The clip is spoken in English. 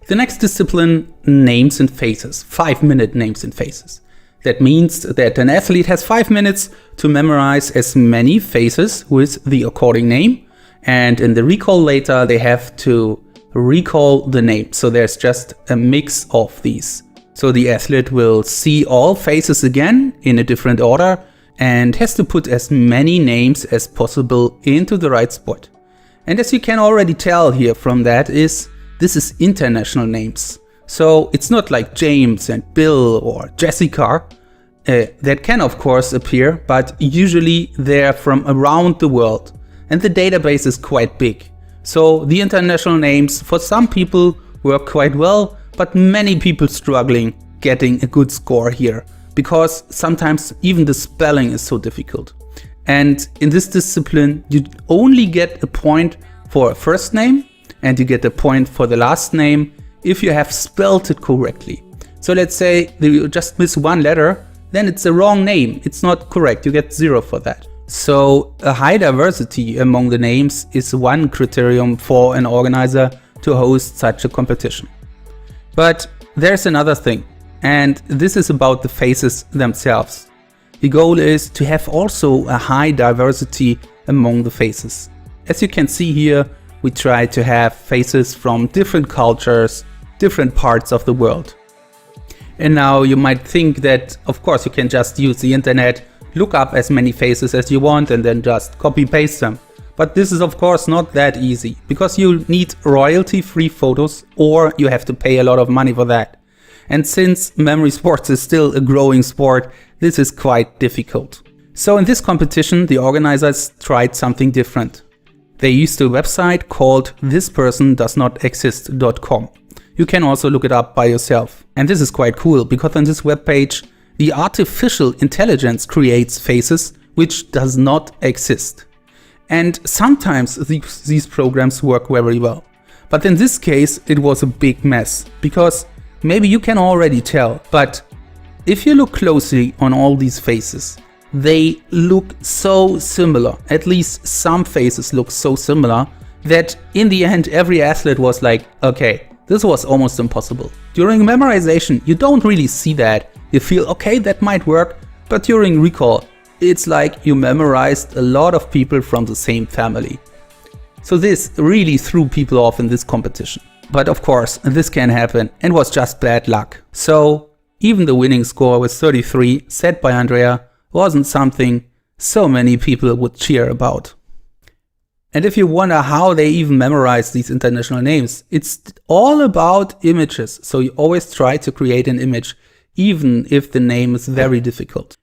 The next discipline, names and faces, 5-minute names and faces. That means that an athlete has 5 minutes to memorize as many faces with the according name, and in the recall later they have to recall the name. So there's just a mix of these. So the athlete will see all faces again in a different order and has to put as many names as possible into the right spot. And as you can already tell here from that this is international names. So it's not like James and Bill or Jessica. That can of course appear, but usually they're from around the world. And the database is quite big. So the international names for some people work quite well, but many people struggling getting a good score here, because sometimes even the spelling is so difficult. And in this discipline, you only get a point for a first name, and you get a point for the last name if you have spelled it correctly. So let's say you just miss one letter, then it's a wrong name. It's not correct. You get 0 for that. So a high diversity among the names is one criterion for an organizer to host such a competition. But there's another thing, and this is about the faces themselves. The goal is to have also a high diversity among the faces. As you can see here, we try to have faces from different cultures, different parts of the world. And now you might think that, of course, you can just use the internet, look up as many faces as you want and then just copy paste them. But this is of course not that easy, because you need royalty-free photos or you have to pay a lot of money for that. And since memory sports is still a growing sport, this is quite difficult. So in this competition, the organizers tried something different. They used a website called thispersondoesnotexist.com. You can also look it up by yourself. And this is quite cool, because on this webpage, the artificial intelligence creates faces which does not exist. And sometimes these programs work very well. But in this case, it was a big mess, because maybe you can already tell, but if you look closely on all these faces, they look so similar. At least some faces look so similar that in the end every athlete was like, okay, this was almost impossible. During memorization, you don't really see that. You feel, okay, that might work, but during recall, it's like you memorized a lot of people from the same family. So this really threw people off in this competition. But of course, this can happen and was just bad luck. So even the winning score with 33 set by Andrea wasn't something so many people would cheer about. And if you wonder how they even memorize these international names, it's all about images. So you always try to create an image, even if the name is very difficult.